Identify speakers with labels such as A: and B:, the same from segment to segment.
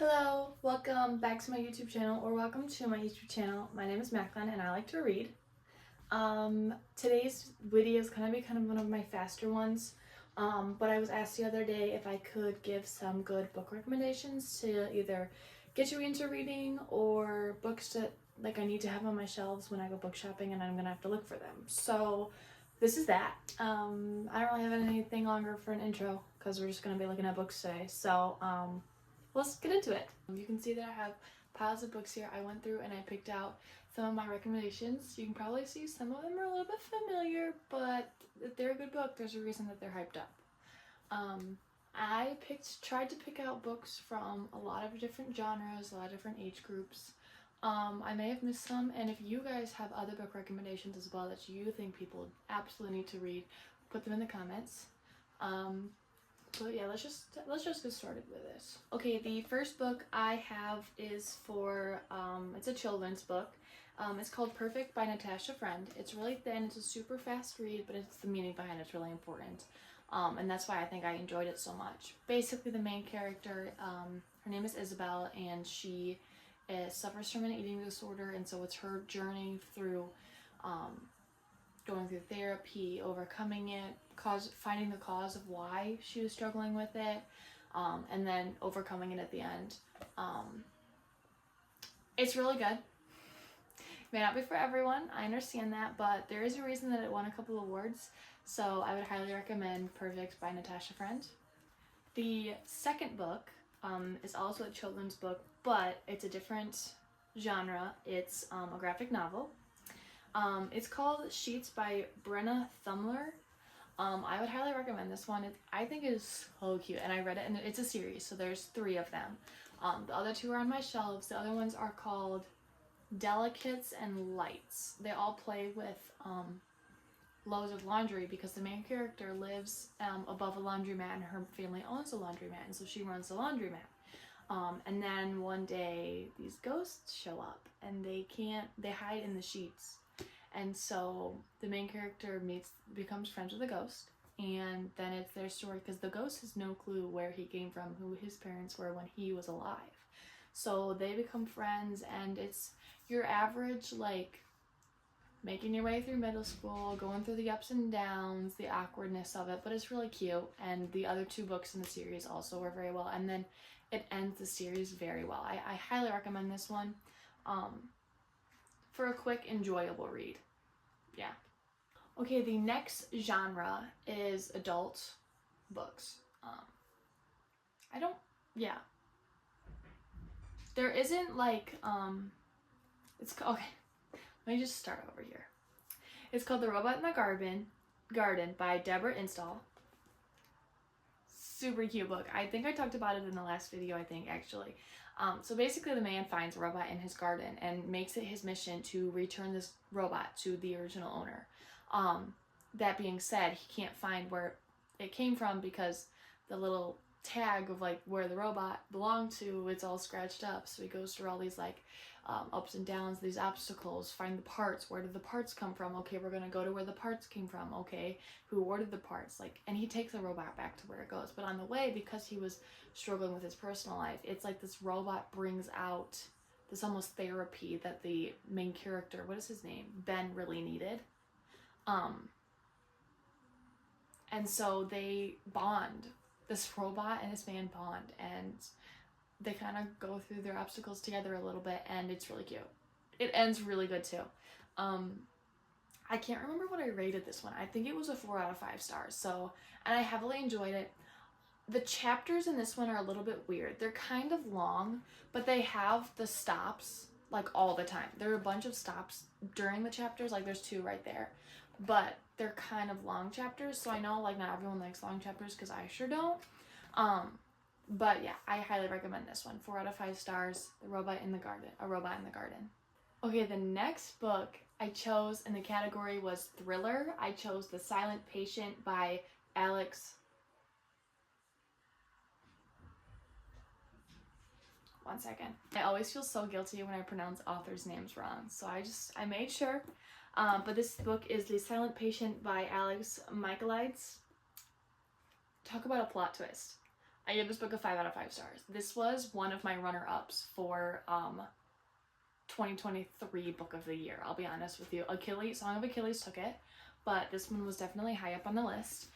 A: Hello, welcome back to my YouTube channel, or welcome to my YouTube channel. My name is Macklynn and I like to read. Today's video is going to be kind of one of my faster ones, but I was asked the other day if I could give some good book recommendations to either get you into reading or books that I need to have on my shelves when I go book shopping and I'm going to have to look for them. So this is that. I don't really have anything longer for an intro because we're just going to be looking at books today. So let's get into it. You can see that I have piles of books here. I went through and I picked out some of my recommendations. You can probably see some of them are a little bit familiar, but if they're a good book, there's a reason that they're hyped up. I tried to pick out books from a lot of different genres, a lot of different age groups. I may have missed some, and if you guys have other book recommendations as well that you think people absolutely need to read, put them in the comments. But yeah, let's just get started with this. Okay, the first book I have is for, it's a children's book. It's called Perfect by Natasha Friend. It's really thin, it's a super fast read, but it's the meaning behind it's really important. And that's why I think I enjoyed it so much. Basically, the main character, her name is Isabel, and she suffers from an eating disorder, and so it's her journey through going through therapy, overcoming it, finding the cause of why she was struggling with it, and then overcoming it at the end. It's really good. It may not be for everyone, I understand that, but there is a reason that it won a couple awards, so I would highly recommend Perfect by Natasha Friend. The second book is also a children's book, but it's a different genre. It's a graphic novel. It's called Sheets by Brenna Thumler. I would highly recommend this one. I think it is so cute, and I read it, and it's a series, so there's 3 of them. The other 2 are on my shelves. The other ones are called Delicates and Lights. They all play with loads of laundry because the main character lives above a laundromat, and her family owns a laundromat, and so she runs the laundromat. And then one day these ghosts show up, and they hide in the sheets. And so the main character becomes friends with a ghost, and then it's their story because the ghost has no clue where he came from, who his parents were when he was alive. So they become friends, and it's your average, making your way through middle school, going through the ups and downs, the awkwardness of it, but it's really cute. And the other 2 books in the series also work very well, and then it ends the series very well. I highly recommend this one for a quick, enjoyable read. Yeah. Okay, the next genre is adult books. There isn't okay, let me just start over here. It's called The Robot in the Garden by Deborah Install. Super cute book. I think I talked about it in the last video, actually. So basically the man finds a robot in his garden and makes it his mission to return this robot to the original owner. That being said, he can't find where it came from because the little tag of where the robot belonged to, it's all scratched up. So he goes through all these ups and downs, these obstacles, find the parts. Where did the parts come from? Okay, we're gonna go to where the parts came from. Okay, who ordered the parts? And he takes the robot back to where it goes. But on the way, because he was struggling with his personal life, it's like this robot brings out this almost therapy that the main character, what is his name, Ben, really needed. And so they bond. This robot and this man bond, and they kind of go through their obstacles together a little bit, and it's really cute. It ends really good too. I can't remember what I rated this one. I think it was a 4 out of 5 stars. So, and I heavily enjoyed it. The chapters in this one are a little bit weird. They're kind of long, but they have the stops all the time. There are a bunch of stops during the chapters. There's 2 right there, but they're kind of long chapters. So I know not everyone likes long chapters because I sure don't. But yeah, I highly recommend this one. 4 out of 5 stars. A Robot in the Garden. Okay, the next book I chose in the category was thriller. I chose The Silent Patient by Alex. One second. I always feel so guilty when I pronounce authors' names wrong, so I made sure. But this book is The Silent Patient by Alex Macklynn. Talk about a plot twist. I give this book a 5 out of 5 stars. This was one of my runner-ups for 2023 book of the year. I'll be honest with you. Song of Achilles took it, but this one was definitely high up on the list.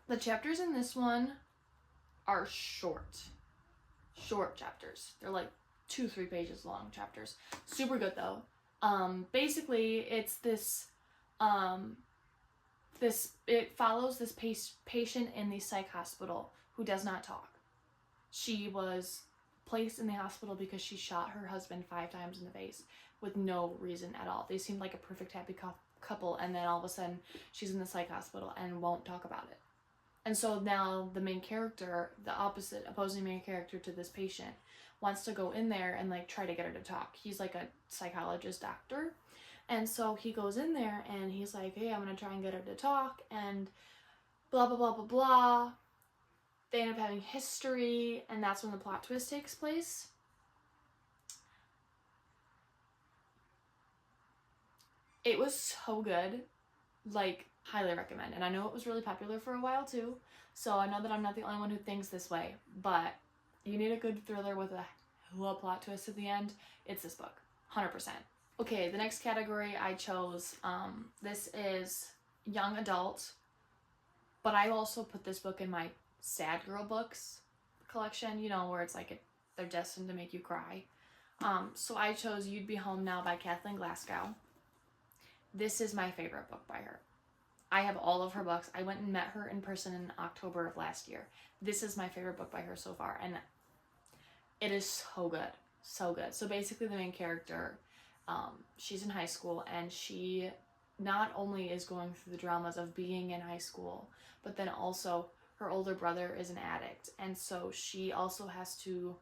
A: The chapters in this one are short chapters. They're like 2-3 pages long chapters. Super good though. Basically it's this it follows this patient in the psych hospital who does not talk. She was placed in the hospital because she shot her husband 5 times in the face with no reason at all. They seemed like a perfect happy couple, and then all of a sudden she's in the psych hospital and won't talk about it. And so now the main character, the opposing main character to this patient, wants to go in there and like try to get her to talk. He's like a psychologist doctor. And so he goes in there and he's like, hey, I'm going to try and get her to talk and blah, blah, blah, blah, blah. They end up having history, and that's when the plot twist takes place. It was so good. Like, highly recommend. And I know it was really popular for a while too, so I know that I'm not the only one who thinks this way, but you need a good thriller with a little plot twist at the end. It's this book. 100%. Okay, the next category I chose, this is young adult, but I also put this book in my sad girl books collection, you know, where it's like they're destined to make you cry. So I chose You'd Be Home Now by Kathleen Glasgow. This is my favorite book by her. I have all of her books. I went and met her in person in October of last year. This is my favorite book by her so far, and it is so good. So good. So basically the main character, she's in high school, and she not only is going through the dramas of being in high school, but then also her older brother is an addict, and so she also has to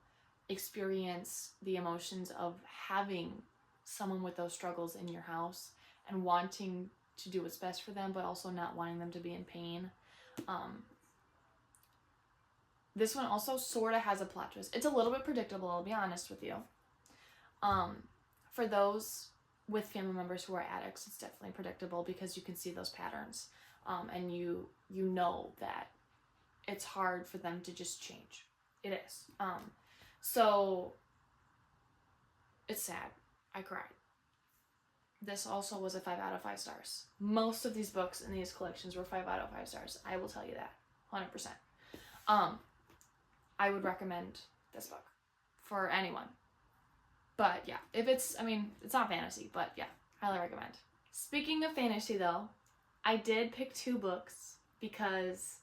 A: experience the emotions of having someone with those struggles in your house and wanting to do what's best for them, but also not wanting them to be in pain. This one also sort of has a plot twist. It's a little bit predictable, I'll be honest with you. For those with family members who are addicts, it's definitely predictable because you can see those patterns, and you know that it's hard for them to just change. It is. So it's sad. I cried. This also was a 5 out of 5 stars. Most of these books in these collections were 5 out of 5 stars. I will tell you that. 100%. I would recommend this book for anyone. But yeah, if it's not fantasy, but yeah, highly recommend. Speaking of fantasy though, I did pick 2 books because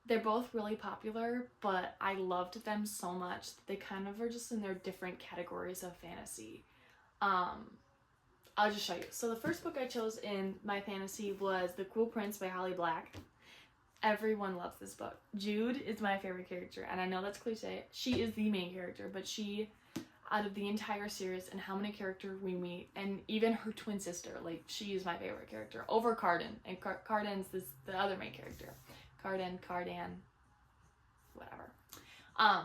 A: they're both really popular, but I loved them so much that they kind of are just in their different categories of fantasy. I'll just show you. So the first book I chose in my fantasy was The Cruel Prince by Holly Black. Everyone loves this book. Jude is my favorite character, and I know that's cliche. She is the main character, but she, out of the entire series and how many characters we meet, and even her twin sister, like, she is my favorite character over Cardan, and Cardan's the other main character. Cardan, whatever. 5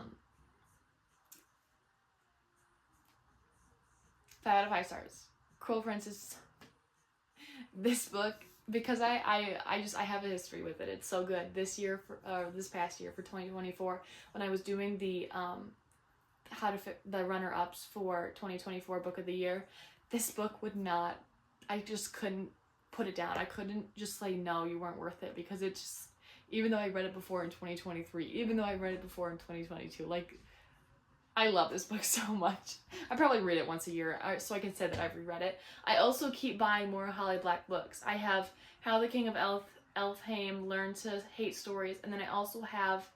A: out of 5 stars. Cruel Princess. This book, because I have a history with it. It's so good. This past year for 2024, when I was doing the runner-ups for 2024 book of the year, this book would not. I just couldn't put it down. I couldn't just say no, you weren't worth it, because it just. Even though I read it before in 2023, even though I read it before in 2022, like, I love this book so much. I probably read it once a year, so I can say that I've reread it. I also keep buying more Holly Black books. I have How the King of Elfhame Learned to Hate Stories, and then I also have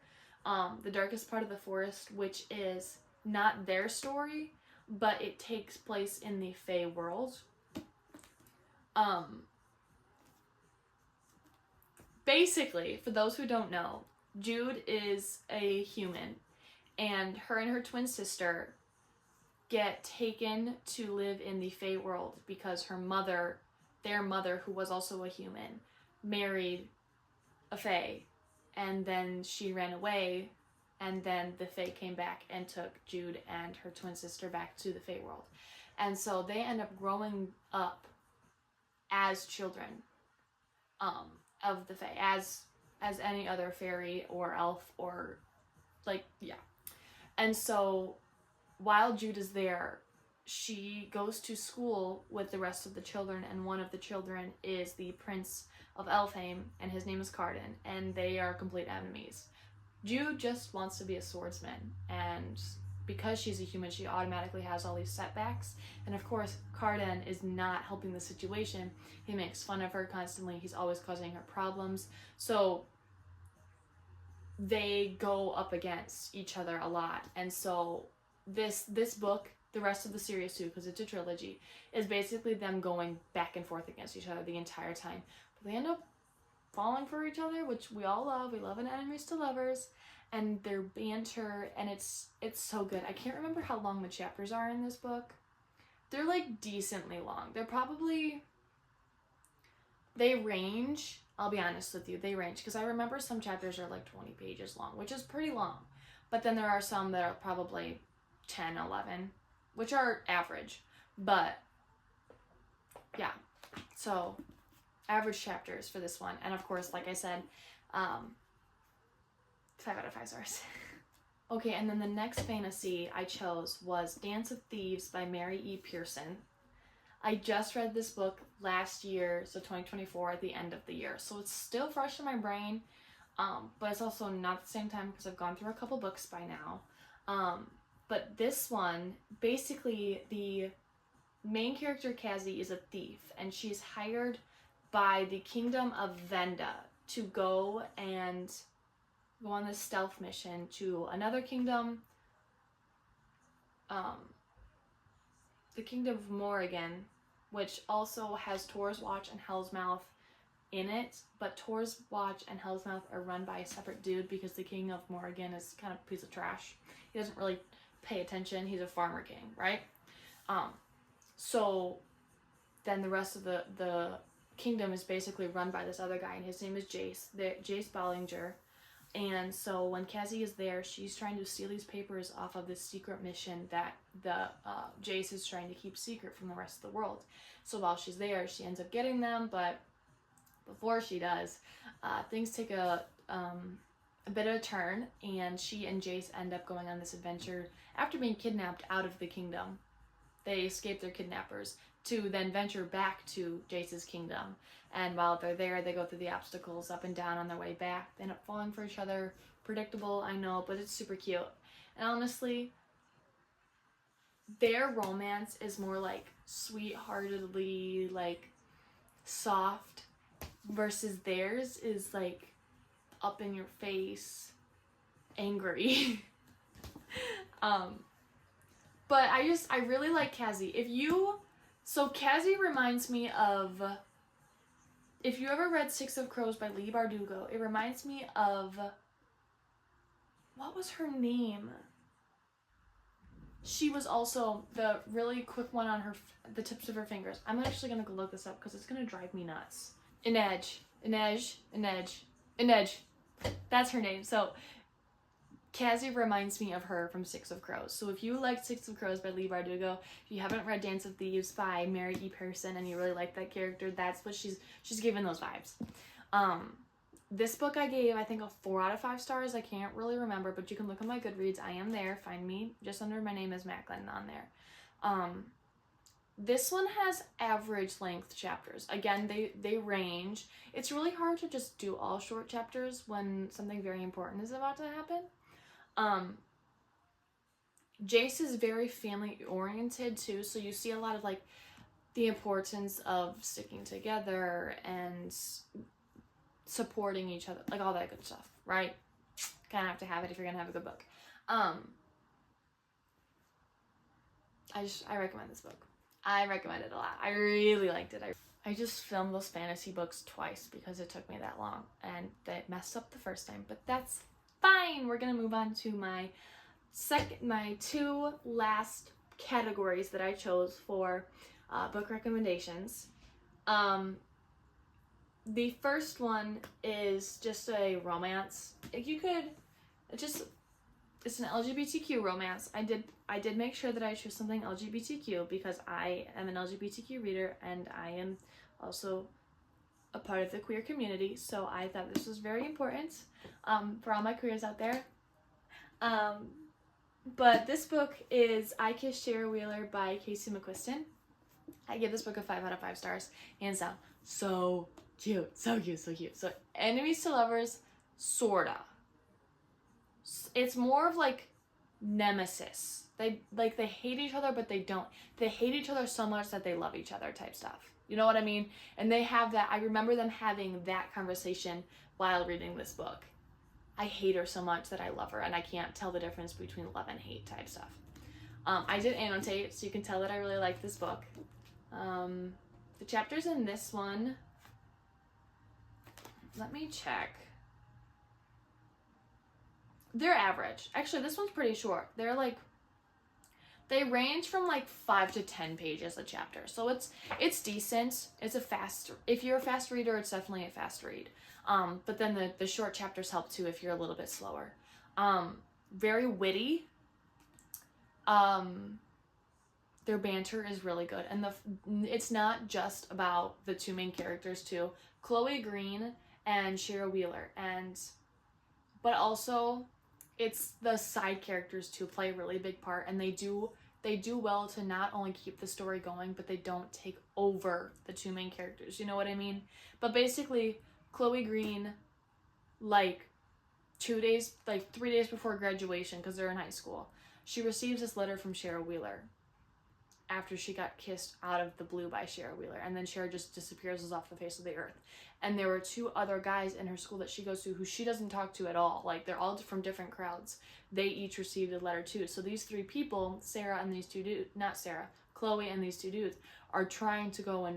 A: The Darkest Part of the Forest, which is not their story, but it takes place in the Fae world. Basically, for those who don't know, Jude is a human, and her twin sister get taken to live in the Fae world because their mother, who was also a human, married a Fae, and then she ran away, and then the Fae came back and took Jude and her twin sister back to the Fae world. And so they end up growing up as children of the Fae, as as any other fairy or elf or like, yeah. And so while Jude is there, she goes to school with the rest of the children, and one of the children is the Prince of Elfheim, and his name is Cardan, and they are complete enemies. Jude just wants to be a swordsman, and because she's a human, she automatically has all these setbacks. And of course, Cardan is not helping the situation. He makes fun of her constantly. He's always causing her problems. So they go up against each other a lot. And so this book, the rest of the series too, because it's a trilogy, is basically them going back and forth against each other the entire time. But they end up falling for each other, which we all love. We love an enemies to lovers, and their banter, and it's so good. I can't remember how long the chapters are in this book. They're like decently long. They range, I'll be honest with you, they range, because I remember some chapters are like 20 pages long, which is pretty long. But then there are some that are probably 10, 11, which are average. But yeah, so average chapters for this one. And of course, like I said, 5 out of 5 stars. Okay, and then the next fantasy I chose was Dance of Thieves by Mary E. Pearson. I just read this book last year, so 2024, at the end of the year. So it's still fresh in my brain, but it's also not at the same time because I've gone through a couple books by now. But this one, basically, the main character, Cassie, is a thief, and she's hired by the Kingdom of Venda to go on this stealth mission to another kingdom, the Kingdom of Morrigan, which also has Tor's Watch and Hell's Mouth in it, but Tor's Watch and Hell's Mouth are run by a separate dude because the King of Morrigan is kind of a piece of trash. He doesn't really pay attention. He's a farmer king, right? So then the rest of the kingdom is basically run by this other guy, and his name is Jace Bollinger. And so when Cassie is there, she's trying to steal these papers off of this secret mission that Jace is trying to keep secret from the rest of the world. So while she's there, she ends up getting them, but before she does, things take a bit of a turn, and she and Jace end up going on this adventure after being kidnapped out of the kingdom. They escape their kidnappers to then venture back to Jace's kingdom. And while they're there, they go through the obstacles up and down on their way back. They end up falling for each other. Predictable, I know, but it's super cute. And honestly, their romance is more like sweetheartedly, like soft, versus theirs is like up in your face, angry. But I really like Cassie. So Cassie reminds me of, if you ever read Six of Crows by Leigh Bardugo, it reminds me of, what was her name? She was also the really quick one on the tips of her fingers. I'm actually going to go look this up because it's going to drive me nuts. Inej. That's her name. So Cassie reminds me of her from Six of Crows. So if you liked Six of Crows by Leigh Bardugo, if you haven't read Dance of Thieves by Mary E. Pearson and you really like that character, that's what she's giving those vibes. This book I gave, I think, a 4 out of 5 stars. I can't really remember, but you can look on my Goodreads. I am there. Find me just under my name is Macklynn on there. This one has average length chapters. Again, they range. It's really hard to just do all short chapters when something very important is about to happen. Jace is very family oriented too, so you see a lot of like the importance of sticking together and supporting each other, like all that good stuff, right? Kind of have to have it if you're gonna have a good book. I recommend this book. I recommend it a lot. I really liked it. I just filmed those fantasy books twice because it took me that long, and they messed up the first time, but that's fine. We're gonna move on to my 2 last categories that I chose for book recommendations. The first one is just a romance. It's an LGBTQ romance. I did make sure that I chose something LGBTQ because I am an LGBTQ reader, and I am also a part of the queer community, so I thought this was very important for all my queers out there. But this book is I Kissed Shara Wheeler by Casey McQuiston. I give this book a 5 out of 5 stars, hands down. So cute, so cute, so cute. So enemies to lovers, sorta. It's more of like nemesis. They hate each other, but they don't. They hate each other so much that they love each other type stuff. You know what I mean? And they have that. I remember them having that conversation while reading this book. I hate her so much that I love her, and I can't tell the difference between love and hate type stuff. I did annotate, so you can tell that I really like this book. The chapters in this one, let me check. They're average. Actually, this one's pretty short. They range from like 5 to 10 pages a chapter. So it's decent. It's if you're a fast reader, it's definitely a fast read. But then the short chapters help too if you're a little bit slower. Very witty. Their banter is really good. And it's not just about the two main characters too. Chloe Green and Shara Wheeler. But also it's the side characters too play a really big part, and they do well to not only keep the story going, but they don't take over the two main characters. You know what I mean? But basically, Chloe Green, 3 days before graduation, because they're in high school, she receives this letter from Shara Wheeler after she got kissed out of the blue by Shara Wheeler, and then Shara just disappears off the face of the earth. And there were 2 other guys in her school that she goes to who she doesn't talk to at all. Like, they're all from different crowds. They each received a letter too. So these 3 people, Sarah and these 2 dudes, not Sarah, Chloe and these 2 dudes, are trying to go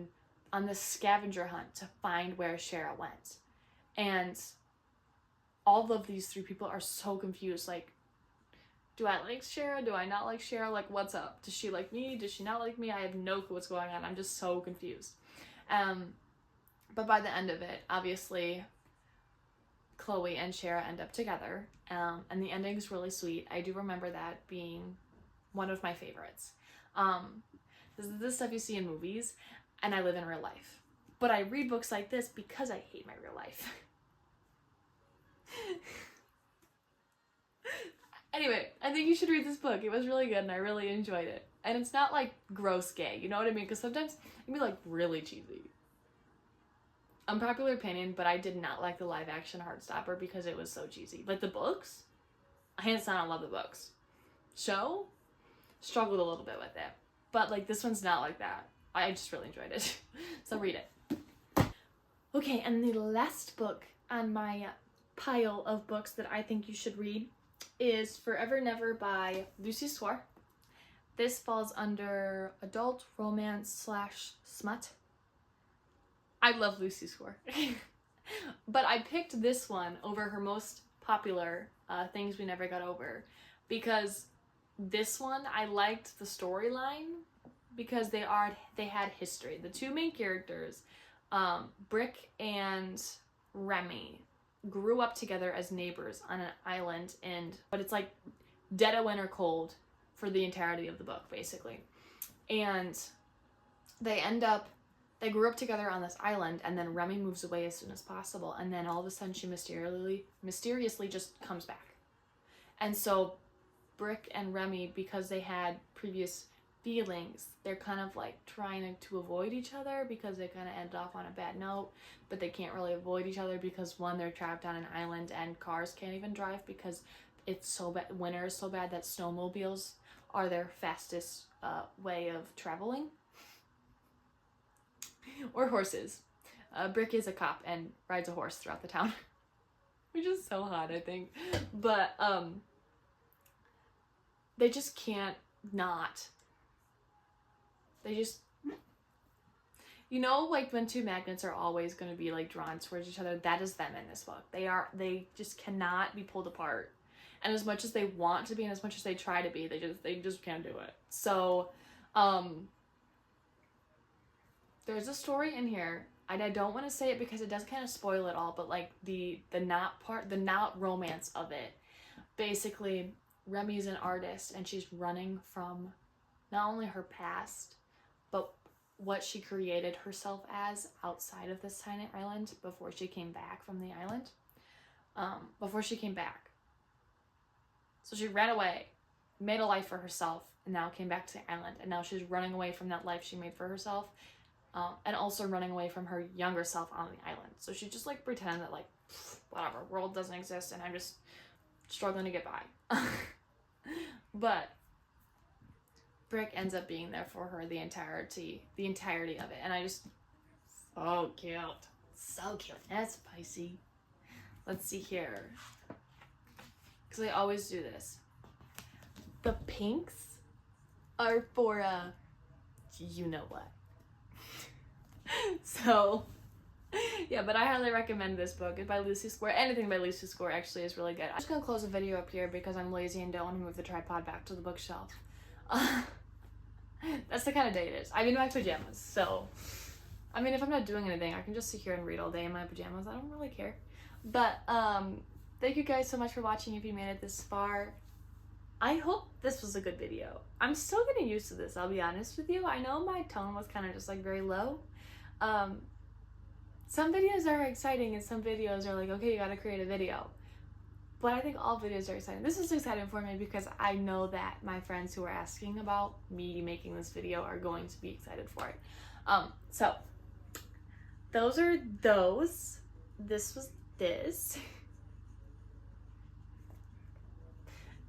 A: on this scavenger hunt to find where Shara went. And all of these 3 people are so confused. Like, do I like Shara? Do I not like Shara? Like, what's up? Does she like me? Does she not like me? I have no clue what's going on. I'm just so confused. But by the end of it, obviously, Chloe and Shara end up together. And the ending's really sweet. I do remember that being one of my favorites. This is the stuff you see in movies, and I live in real life. But I read books like this because I hate my real life. Anyway, I think you should read this book. It was really good, and I really enjoyed it. And it's not like gross gay, you know what I mean? Because sometimes it can be like really cheesy. Unpopular opinion, but I did not like the live action Heartstopper because it was so cheesy. But the books, hands down, I love the books. Show, struggled a little bit with it. But like this one's not like that. I just really enjoyed it. So read it. Okay, and the last book on my pile of books that I think you should read is Forever Never by Lucy Square. This falls under adult romance / smut. I love Lucy Square. But I picked this one over her most popular Things We Never Got Over because this one, I liked the storyline because they had history. The 2 main characters, Brick and Remy, grew up together as neighbors on an island, but it's like dead of winter cold for the entirety of the book, basically. And they grew up together on this island, and then Remy moves away as soon as possible, and then all of a sudden she mysteriously just comes back. And so Brick and Remy, because they had previous feelings, they're kind of like trying to avoid each other because they kind of end off on a bad note, but they can't really avoid each other because one, they're trapped on an island and cars can't even drive because it's so bad, winter is so bad that snowmobiles are their fastest way of traveling. Or horses. Brick is a cop and rides a horse throughout the town. Which is so hot, I think. But they just can't not. They just, you know, like when 2 magnets are always going to be like drawn towards each other, that is them in this book. They just cannot be pulled apart. And as much as they want to be and as much as they try to be, they just can't do it. So there's a story in here. I don't want to say it because it does kind of spoil it all, but like the not romance of it. Basically, Remy's an artist and she's running from not only her past, but what she created herself as outside of this tiny island before she came back from the island. Before she came back. So she ran away, made a life for herself, and now came back to the island. And now she's running away from that life she made for herself, and also running away from her younger self on the island. So she just like pretended that like, whatever, world doesn't exist and I'm just struggling to get by. But Brick ends up being there for her the entirety of it. And I just, so cute. So cute. That's spicy. Let's see here. Because I always do this. The pinks are for, you know what. So, yeah, but I highly recommend this book. It's by Lucy Square. Anything by Lucy Square actually is really good. I'm just going to close the video up here because I'm lazy and don't want to move the tripod back to the bookshelf. That's the kind of day it is. I'm in my pajamas, so I mean, if I'm not doing anything, I can just sit here and read all day in my pajamas. I don't really care. But thank you guys so much for watching if you made it this far. I hope this was a good video. I'm still getting used to this, I'll be honest with you. I know my tone was kind of just like very low. Some videos are exciting and some videos are like, okay, you gotta create a video. But I think all videos are exciting. This is exciting for me because I know that my friends who are asking about me making this video are going to be excited for it. So those are those. This was this.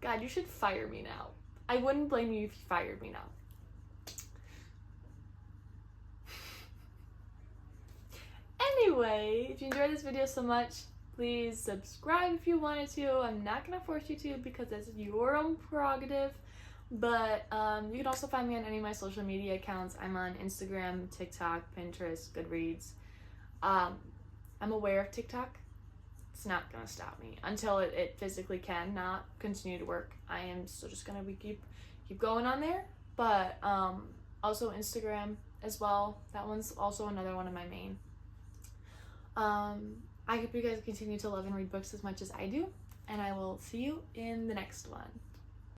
A: God, you should fire me now. I wouldn't blame you if you fired me now. Anyway, if you enjoyed this video so much, please subscribe if you wanted to. I'm not gonna force you to because that's your own prerogative. But you can also find me on any of my social media accounts. I'm on Instagram, TikTok, Pinterest, GOODREADS. I'm aware of TikTok. It's not gonna stop me until it physically can not continue to work. I am still just gonna keep going on there. But also Instagram as well. That one's also another one of my main. I hope you guys continue to love and read books as much as I do, and I will see you in the next one.